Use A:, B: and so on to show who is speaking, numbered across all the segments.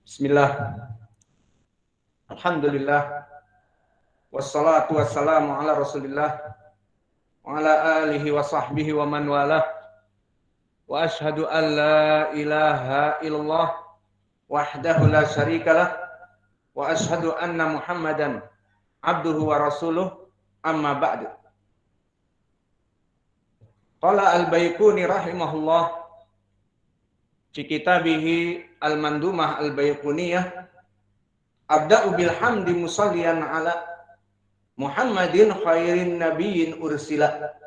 A: Bismillah. Alhamdulillah. Wassalatu wassalamu ala Rasulillah wa ala alihi wa sahbihi wa man walah. Wa ashhadu an la ilaha illallah wahdahu la syarikalah wa ashhadu anna Muhammadan abduhu wa rasuluh, amma ba'du. Qala al-Baiquni rahimahullah fi kitabihi al-Mandumah al-Baiquniyah, abda'u bilhamdi musalliyan ala Muhammadin khairin nabiyyin ursila.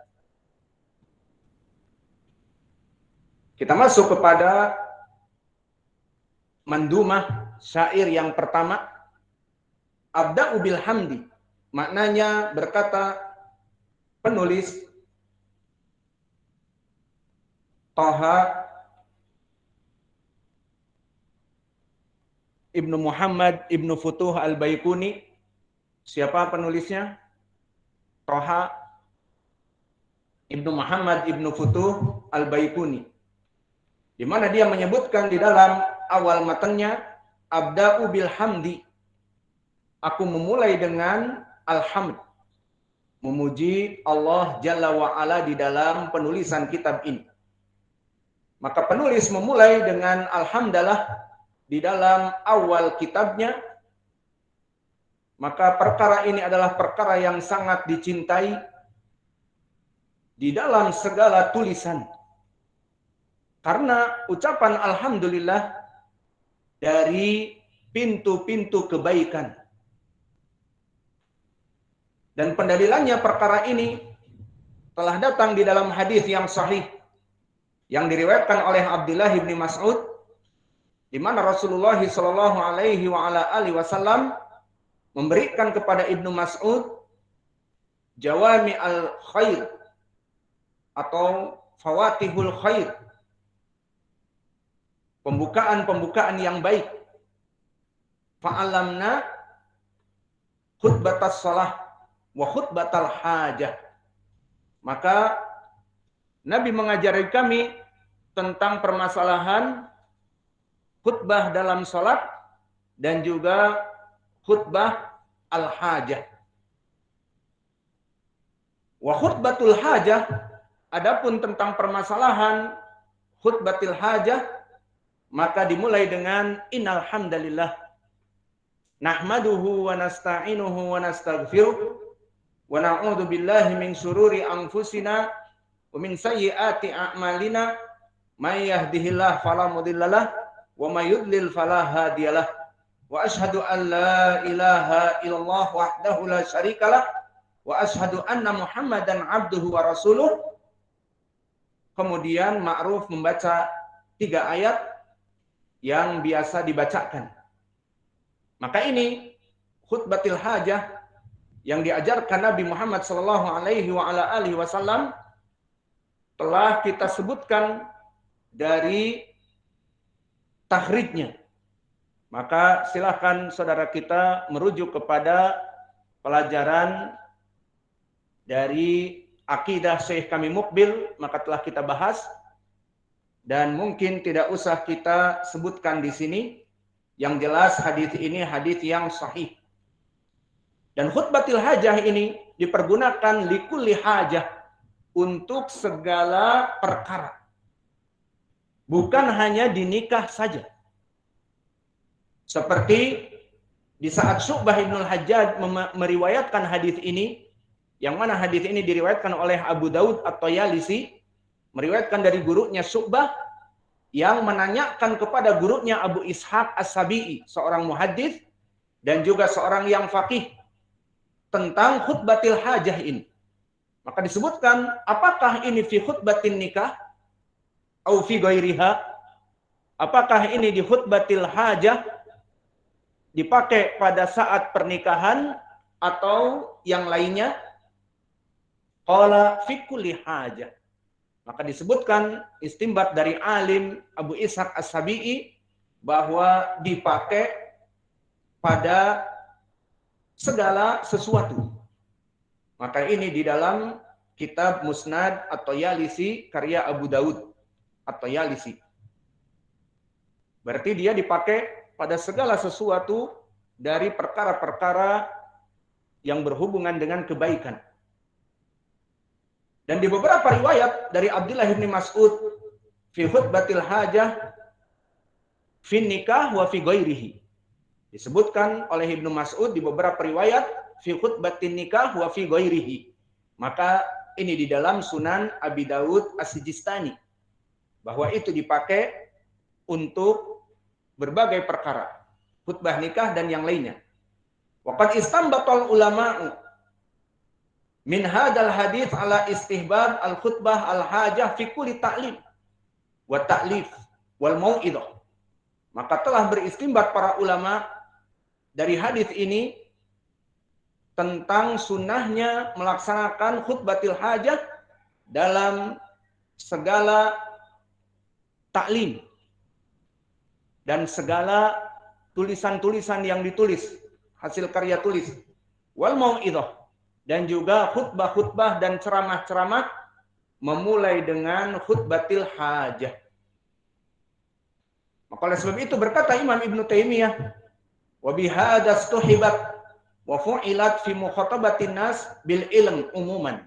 A: Kita masuk kepada mandumah syair yang pertama, abda'u bilhamdi. Maknanya berkata penulis Thaha Ibnu Muhammad Ibnu Futuh Al-Baiquni. Siapa penulisnya? Thaha Ibnu Muhammad Ibnu Futuh Al-Baiquni. Di mana dia menyebutkan di dalam awal matanya, abda'u bilhamdi. Aku memulai dengan alhamd. Memuji Allah Jalla wa'ala di dalam penulisan kitab ini. Maka penulis memulai dengan alhamdulillah di dalam awal kitabnya. Maka perkara ini adalah perkara yang sangat dicintai di dalam segala tulisan. Karena ucapan alhamdulillah dari pintu-pintu kebaikan. Dan pendalilannya perkara ini telah datang di dalam hadis yang sahih yang diriwayatkan oleh Abdullah bin Mas'ud, di mana Rasulullah sallallahu alaihi wasallam memberikan kepada Ibnu Mas'ud jawami al-khair atau fawatihul khair, pembukaan-pembukaan yang baik. Fa'alamna khutbatas shalah wa khutbatal hajah. Maka Nabi mengajari kami tentang permasalahan khutbah dalam salat dan juga khutbah al-hajah. Wa khutbatul hajah, adapun tentang permasalahan khutbatil hajah, maka dimulai dengan innal hamdalillah nahmaduhu wa nasta'inuhu wa nastaghfiruh wa na'udzu billahi min syururi anfusina wa min sayyiati a'malina may yahdihillahu fala mudhillalah wa may yudlil fala hadiyalah wa asyhadu an la ilaha illallah wahdahu la syarikalah wa asyhadu anna Muhammadan abduhu wa rasuluh. Kemudian ma'ruf membaca 3 ayat yang biasa dibacakan. Maka ini khutbatil hajah yang diajarkan Nabi Muhammad sallallahu alaihi wasallam telah kita sebutkan dari tahrijnya. Maka silakan saudara kita merujuk kepada pelajaran dari akidah Syekh kami Mukbil, maka telah kita bahas dan mungkin tidak usah kita sebutkan di sini. Yang jelas hadis ini hadis yang sahih. Dan khutbatil hajah ini dipergunakan likulli hajah, untuk segala perkara. Bukan hanya di nikah saja. Seperti di saat Syu'bah Ibnul Hajjaj meriwayatkan hadis ini, yang mana hadis ini diriwayatkan oleh Abu Daud At-Tayalisi, meriwayatkan dari gurunya Syu'bah, yang menanyakan kepada gurunya Abu Ishaq As-Sabi'i, seorang muhaddits dan juga seorang yang faqih, tentang khutbatil hajah ini. Maka disebutkan, apakah ini fi khutbatin nikah atau fi ghairiha? Apakah ini di khutbatil hajah dipakai pada saat pernikahan atau yang lainnya? Qala fi kulli hajah. Maka disebutkan istimbat dari alim Abu Ishaq As-Sabi'i bahwa dipakai pada segala sesuatu. Maka ini di dalam kitab Musnad At-Tayalisi karya Abu Daud At-Tayalisi. Berarti dia dipakai pada segala sesuatu dari perkara-perkara yang berhubungan dengan kebaikan. Dan di beberapa riwayat dari Abdullah bin Mas'ud fi khutbatil hajah fi nikah wa fi ghairihi. Disebutkan oleh Ibnu Mas'ud di beberapa riwayat fi khutbatin nikah wa fi ghairihi. Maka ini di dalam Sunan Abi Daud As-Sijistani, bahwa itu dipakai untuk berbagai perkara, khutbah nikah dan yang lainnya. Waqad istanbatal ulama'u min hadal hadits ala istihbab al-khutbah al-hajah fi kulli ta'lim wa ta'lif wal mau'idah. Maka telah beristimbat para ulama dari hadis ini tentang sunnahnya melaksanakan khutbatil hajah dalam segala taklim dan segala tulisan-tulisan yang ditulis, hasil karya tulis, wal mau'idah, dan juga khutbah-khutbah dan ceramah-ceramah memulai dengan khutbatil hajah. Maka oleh sebab itu berkata Imam Ibnu Taimiyah, wa bihadza stuhibat wa fu'ilat fi mukhatabatin nas bil ilm umuman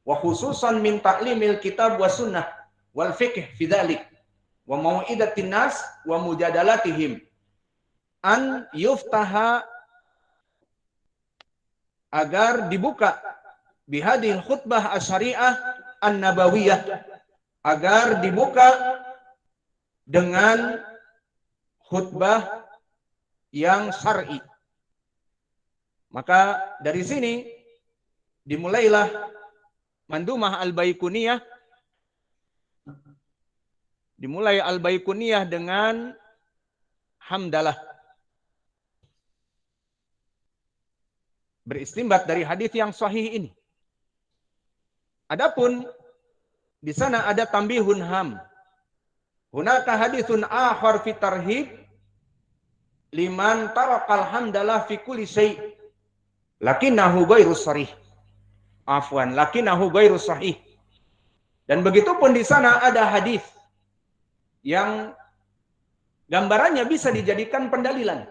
A: wa khususan min ta'limil kitab wa sunnah wal fiqh fi dzalik wa mau'idatin nas wa mujadalatihim an yuftaha, agar dibuka bihadil khutbah asyariah an-nabawiyah, agar dibuka dengan khutbah yang syar'i. Maka dari sini dimulailah Mandumah Al-Baiquniyah, dimulai Al-Baiquniyah dengan hamdalah, beristimbat dari hadis yang sahih ini. Adapun di sana ada tambihun ham. Hunaka haditsun akhar fi tarhib liman tarakal hamdalah fi kulli syai' lakinnahu ghairu sharih. Afwan, lakinnahu ghairu sahih. Dan begitu pun di sana ada hadis yang gambarannya bisa dijadikan pendalilan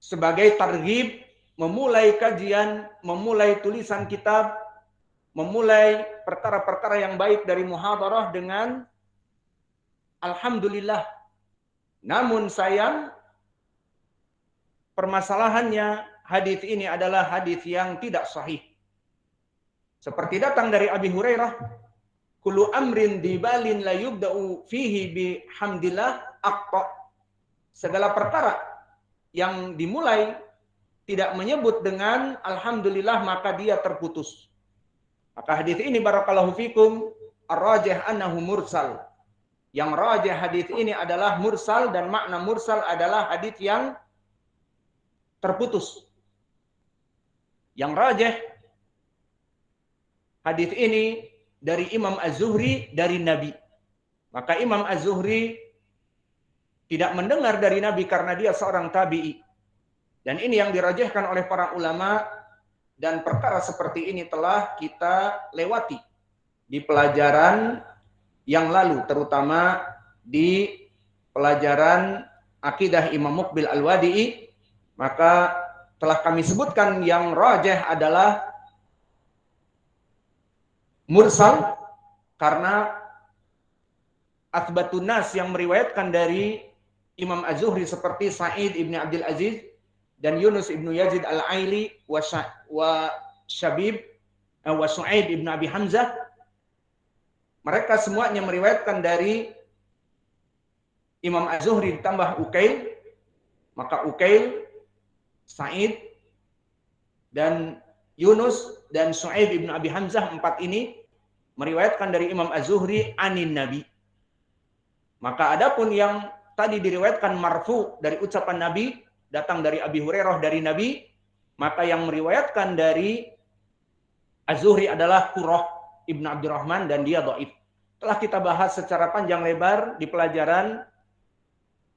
A: sebagai targhib, memulai kajian, memulai tulisan kitab, memulai perkara-perkara yang baik dari muhadarah dengan alhamdulillah. Namun sayang, permasalahannya hadis ini adalah hadis yang tidak sahih. Seperti datang dari Abi Hurairah, kullu amrin dibalin la yubda'u fihi bihamdillah aqta. Segala perkara yang dimulai tidak menyebut dengan alhamdulillah maka dia terputus. Maka hadis ini barakallahu fikum ar-rajih annahu mursal. Yang rajih hadis ini adalah mursal, dan makna mursal adalah hadis yang terputus. Yang rajih hadis ini dari Imam Az-Zuhri dari Nabi. Maka Imam Az-Zuhri tidak mendengar dari Nabi karena dia seorang tabi'i. Dan ini yang dirajihkan oleh para ulama, dan perkara seperti ini telah kita lewati di pelajaran yang lalu, terutama di pelajaran Akidah Imam Muqbil Al-Wadi'i. Maka telah kami sebutkan yang rajih adalah mursal, karena athbatun nas yang meriwayatkan dari Imam Az-Zuhri seperti Sa'id ibn Abdul Aziz dan Yunus ibn Yazid Al-Aili wa Syabib wa Su'aib ibn Abi Hamzah, mereka semuanya meriwayatkan dari Imam Az-Zuhri ditambah Ukail. Maka Ukail, Sa'id, dan Yunus dan Su'aib ibn Abi Hamzah, empat ini meriwayatkan dari Imam Az-Zuhri anin Nabi. Maka adapun yang tadi diriwayatkan marfu dari ucapan Nabi, datang dari Abi Hurairah dari Nabi, maka yang meriwayatkan dari Az-Zuhri adalah Qurrah ibn Abdurrahman, dan dia dhaif. Telah kita bahas secara panjang lebar di pelajaran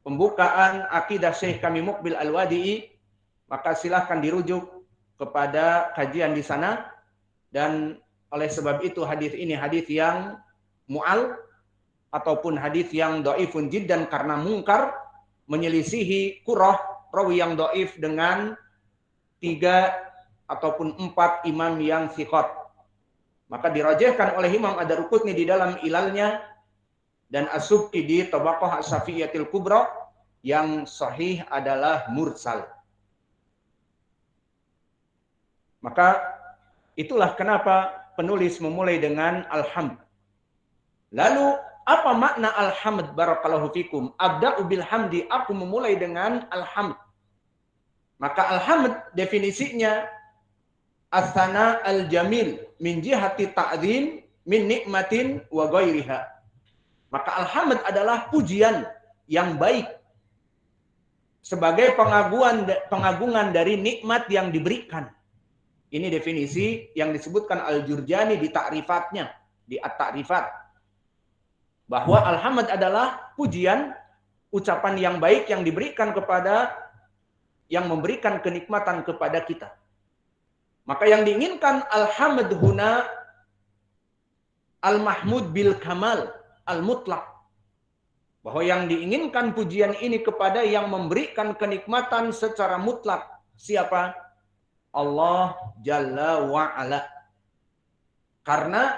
A: pembukaan Akidah Syekh kami Muqbil Al-Wadi'i, maka silahkan dirujuk kepada kajian di sana. Dan oleh sebab itu hadis ini hadis yang mu'al ataupun hadis yang dhaifun jiddan karena mungkar, menyelisihi Qurrah, rawi yang dhaif, dengan 3 ataupun 4 imam yang thiqat. Maka dirajihkan oleh Imam Ad-Darqutni di dalam ilalnya dan As-Subki di Tabaqah As-Syafi'iyatil Kubra, yang sahih adalah mursal. Maka itulah kenapa penulis memulai dengan alhamd. Lalu apa makna alhamd? Barakallahu fikum. Abda'u bil hamdi, aku memulai dengan alhamd. Maka alhamd definisinya as-sana al-jamil min jihati ta'zim min nikmatin wa ghairiha. Maka alhamd adalah pujian yang baik sebagai pengagungan dari nikmat yang diberikan. Ini definisi yang disebutkan Al-Jurjani di ta'rifatnya, di At-Ta'rifat. Bahwa alhamd adalah pujian, ucapan yang baik yang diberikan kepada, yang memberikan kenikmatan kepada kita. Maka yang diinginkan alhamd huna al-mahmud bil kamal al-mutlaq. Bahwa yang diinginkan pujian ini kepada yang memberikan kenikmatan secara mutlak. Siapa? Allah Jalla wa'ala. Karena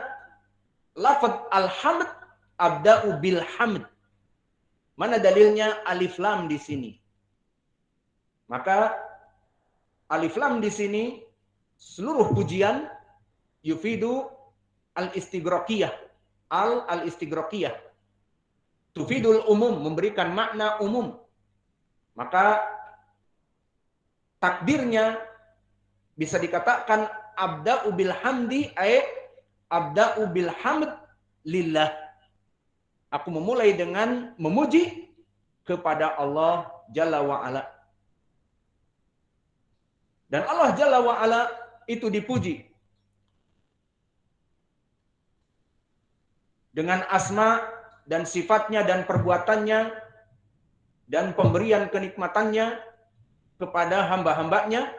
A: lafaz alhamd abda'u bil hamd. Mana dalilnya alif lam di sini? Maka alif lam di sini seluruh pujian yufidu al-istighraqiyah. Al-istighraqiyah. Tufidul umum, memberikan makna umum. Maka takdirnya bisa dikatakan abda'u bil hamdi ay abda'u bil hamd lillah. Aku memulai dengan memuji kepada Allah Jalla wa'ala. Dan Allah Jalla wa'ala itu dipuji dengan asma dan sifatnya dan perbuatannya dan pemberian kenikmatannya kepada hamba-hambanya,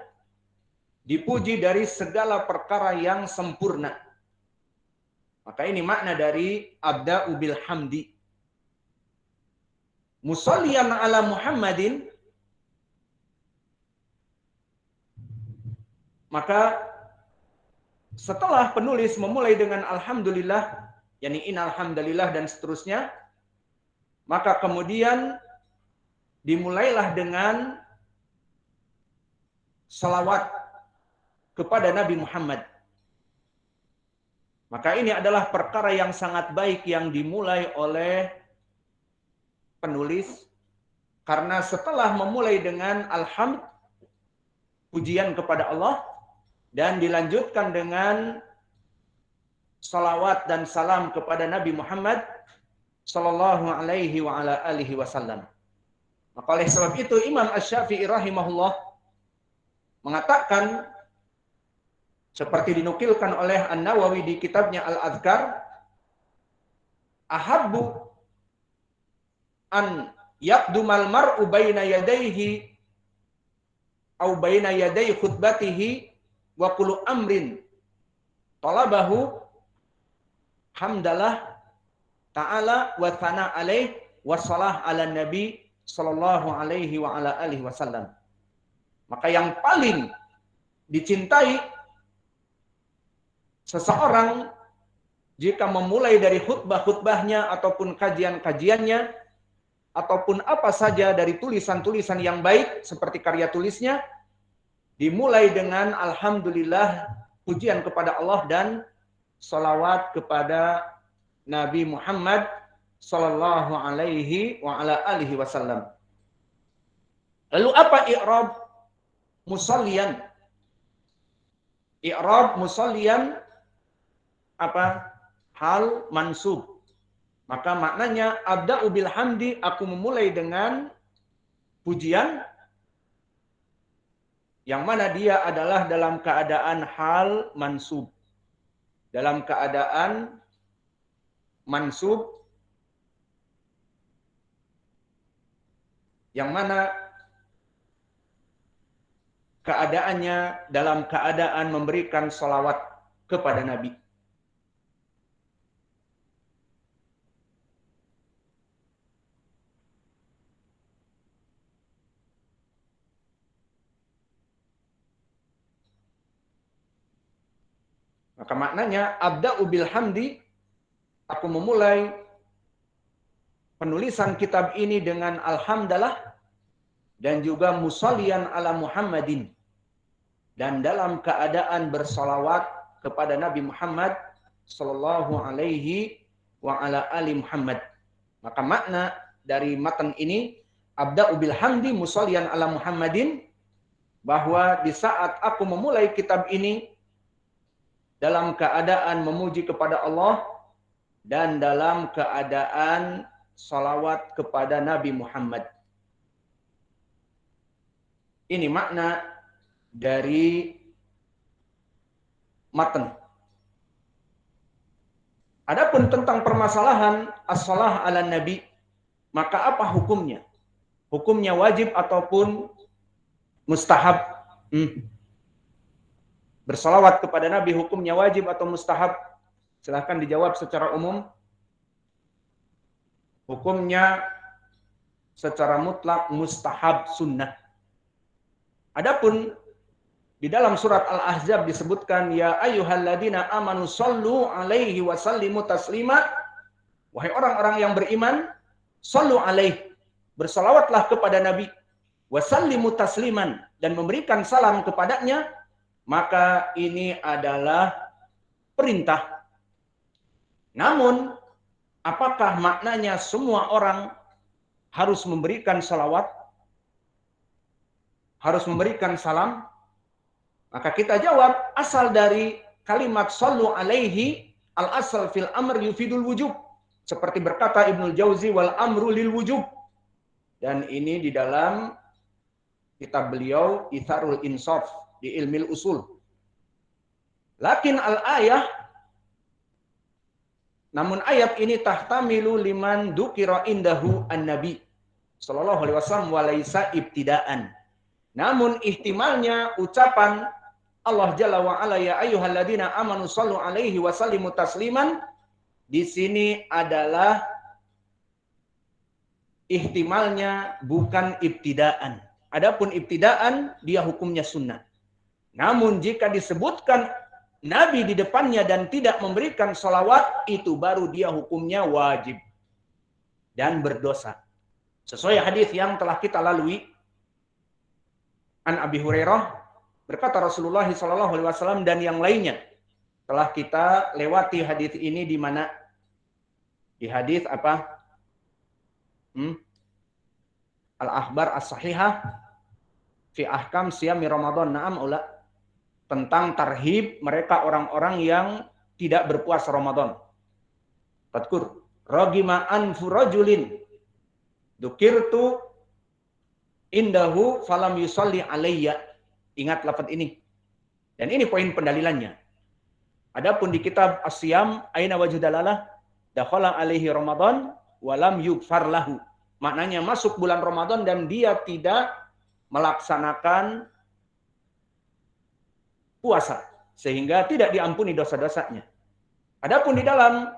A: dipuji dari segala perkara yang sempurna. Maka ini makna dari abda'u bil hamdi. Musalliyan ala Muhammadin, maka setelah penulis memulai dengan alhamdulillah, yakni innal hamdalillah dan seterusnya, maka kemudian dimulailah dengan salawat kepada Nabi Muhammad. Maka ini adalah perkara yang sangat baik yang dimulai oleh penulis, karena setelah memulai dengan alhamd, pujian kepada Allah, dan dilanjutkan dengan salawat dan salam kepada Nabi Muhammad sallallahu alaihi wa ala alihi wasallam. Maka oleh sebab itu Imam Asy-Syafi'i rahimahullah mengatakan, seperti dinukilkan oleh An-Nawawi di kitabnya Al-Adhkar, ahabbu an yaqdumal mar'u baina yadayhi au baina yaday khutbatihi wa kullu amrin talabahu hamdalah ta'ala wa thana alaih wa salah ala nabi sallallahu alaihi wa ala alihi wasallam. Maka yang paling dicintai seseorang jika memulai dari khutbah-khutbahnya ataupun kajian-kajiannya ataupun apa saja dari tulisan-tulisan yang baik seperti karya tulisnya, dimulai dengan alhamdulillah, pujian kepada Allah dan salawat kepada Nabi Muhammad sallallahu alaihi wa ala alihi wasallam. Lalu apa i'rab musalliyan? I'rab musalliyan apa? Hal mansub. Maka maknanya abda'u bil hamdi, aku memulai dengan pujian yang mana dia adalah dalam keadaan hal mansub. Dalam keadaan mansub yang mana keadaannya dalam keadaan memberikan sholawat kepada Nabi. Maka maknanya abda'u bil hamdi, aku memulai penulisan kitab ini dengan alhamdulillah dan juga musallian ala Muhammadin, dan dalam keadaan bersalawat kepada Nabi Muhammad sallallahu alaihi wa ala ali Muhammad. Maka makna dari matan ini abda'u bil hamdi musallian ala Muhammadin, bahwa di saat aku memulai kitab ini dalam keadaan memuji kepada Allah dan dalam keadaan salawat kepada Nabi Muhammad. Ini makna dari matan. Adapun tentang permasalahan as-shalah ala nabi, maka apa hukumnya? Hukumnya wajib ataupun mustahab? Bersalawat kepada Nabi hukumnya wajib atau mustahab? Silahkan dijawab secara umum. Hukumnya secara mutlak mustahab, sunnah. Adapun di dalam surat Al-Ahzab disebutkan, ya ayyuhalladzina amanu sallu alaihi wa sallimu taslima. Wahai orang-orang yang beriman, sallu alaihi, bersalawatlah kepada Nabi, wa sallimu tasliman, dan memberikan salam kepadanya. Maka ini adalah perintah. Namun, apakah maknanya semua orang harus memberikan salawat? Harus memberikan salam? Maka kita jawab, asal dari kalimat sallu alaihi, al-asal fil amr yufidul wujub. Seperti berkata Ibnul Jauzi, wal amru lil wujub. Dan ini di dalam kitab beliau, Itharul Insaf, di ilmil usul. Lakin al-ayah, namun ayat ini tahtamilu liman dukira indahu an-nabi sallallahu alaihi wasallam walaysa ibtidaan. Namun ihtimalnya ucapan Allah Jalla wa Ala, ya ayyuhalladzina amanu sallu alaihi wa sallimu tasliman, di sini adalah ihtimalnya bukan ibtidaan. Adapun ibtidaan dia hukumnya sunnah. Namun jika disebutkan Nabi di depannya dan tidak memberikan salawat, itu baru dia hukumnya wajib dan berdosa. Sesuai hadis yang telah kita lalui, an Abi Hurairah, berkata Rasulullah SAW dan yang lainnya. Telah kita lewati hadis ini di mana? Di hadis apa? Al-Akhbar As-Sahihah fi Ahkam Siyami Ramadan. Na'am ula. Tentang tarhib mereka orang-orang yang tidak berpuasa Ramadan. Tadkur ragima anfu rajulin dzukirtu indahu falam yusalli alayya. Ingat lafaz ini. Dan ini poin pendalilannya. Adapun di kitab As-Siyam aina wajhu dalalah dakhala alaihi Ramadan walam yughfar lahu. Maknanya masuk bulan Ramadan dan dia tidak melaksanakan puasa sehingga tidak diampuni dosa-dosanya. Adapun di dalam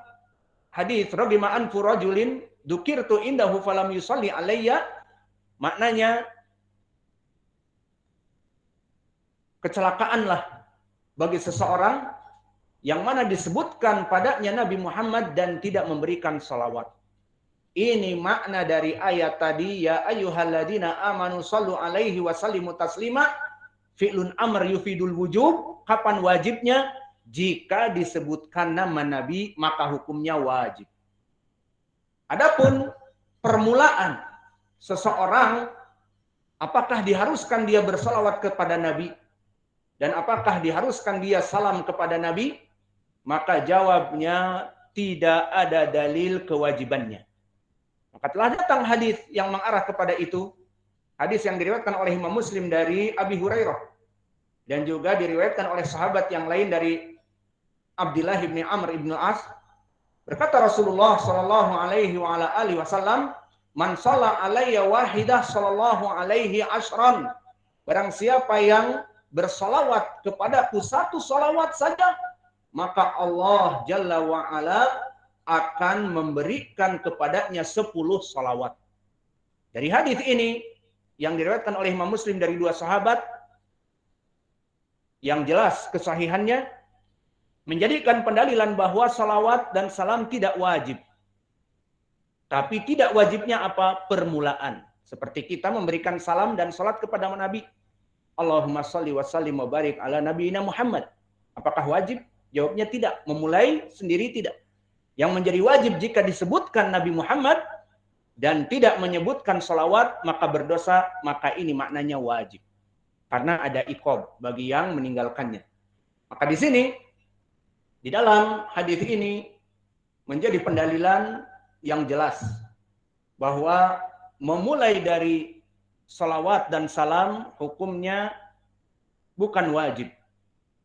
A: hadis ragima anfu rajulin dzukirtu indahu falam yusalli alayya, maknanya kecelakaanlah bagi seseorang yang mana disebutkan padanya Nabi Muhammad dan tidak memberikan salawat. Ini makna dari ayat tadi, ya ayyuhalladzina amanu sallu alaihi wa sallimu taslima. Fi'lun amr yufidul wujub. Kapan wajibnya? Jika disebutkan nama Nabi, maka hukumnya wajib. Adapun permulaan seseorang, apakah diharuskan dia bersalawat kepada Nabi? Dan apakah diharuskan dia salam kepada Nabi? Maka jawabnya tidak ada dalil kewajibannya. Maka telah datang hadis yang mengarah kepada itu. Hadis yang diriwayatkan oleh Imam Muslim dari Abi Hurairah. Dan juga diriwayatkan oleh sahabat yang lain dari Abdullah bin Amr bin As. Berkata Rasulullah sallallahu alaihi wa ala alihi wasallam, "Man shalla alayya wahidah sallallahu alaihi asyran." Barang siapa yang bersalawat kepadaku satu salawat saja, maka Allah Jalla wa Ala akan memberikan kepadanya 10 salawat. Dari hadis ini yang diriwayatkan oleh Imam Muslim dari dua sahabat, yang jelas kesahihannya, menjadikan pendalilan bahwa salawat dan salam tidak wajib. Tapi tidak wajibnya apa? Permulaan. Seperti kita memberikan salam dan salat kepada Nabi. Allahumma salli wa sallim wa barik ala nabiyina Muhammad. Apakah wajib? Jawabnya tidak. Memulai sendiri tidak. Yang menjadi wajib jika disebutkan Nabi Muhammad dan tidak menyebutkan salawat, maka berdosa, maka ini maknanya wajib. Karena ada iqab bagi yang meninggalkannya. Maka di sini, di dalam hadis ini menjadi pendalilan yang jelas bahwa memulai dari salawat dan salam hukumnya bukan wajib.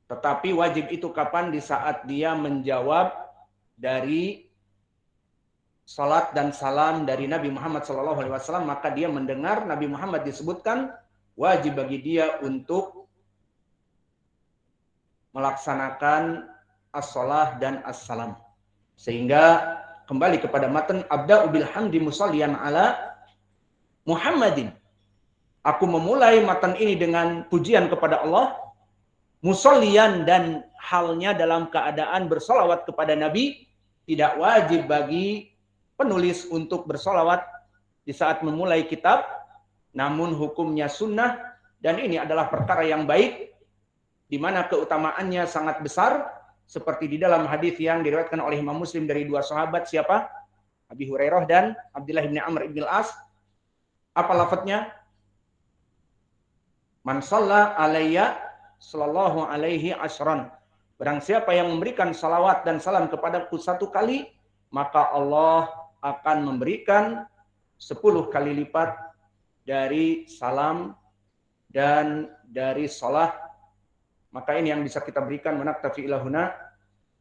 A: Tetapi wajib itu kapan? Di saat dia menjawab dari salat dan salam dari Nabi Muhammad SAW, maka dia mendengar Nabi Muhammad disebutkan, wajib bagi dia untuk melaksanakan as-salah dan as-salam. Sehingga kembali kepada matan abda'u bil hamdi musalliyan ala Muhammadin. Aku memulai matan ini dengan pujian kepada Allah, musalliyan dan halnya dalam keadaan bersolawat kepada Nabi. Tidak wajib bagi penulis untuk bersolawat di saat memulai kitab, namun hukumnya sunnah, dan ini adalah perkara yang baik, di mana keutamaannya sangat besar, seperti di dalam hadis yang diriwayatkan oleh Imam Muslim dari dua sahabat, siapa? Abi Hurairah dan Abdullah bin Amr bin Al-As. Apa lafadznya? Man shalla alayya sallallahu alaihi asyran. Barang siapa yang memberikan salawat dan salam kepadaku 1 kali, maka Allah akan memberikan 10 kali lipat dari salam dan dari salat. Maka ini yang bisa kita berikan. Manaktafi ilahuna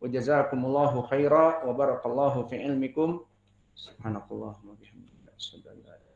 A: wa jazakumullahu khaira wa barakallahu fi ilmikum. Subhanakallahumma bihamdika asyhadu an la ilaha illa anta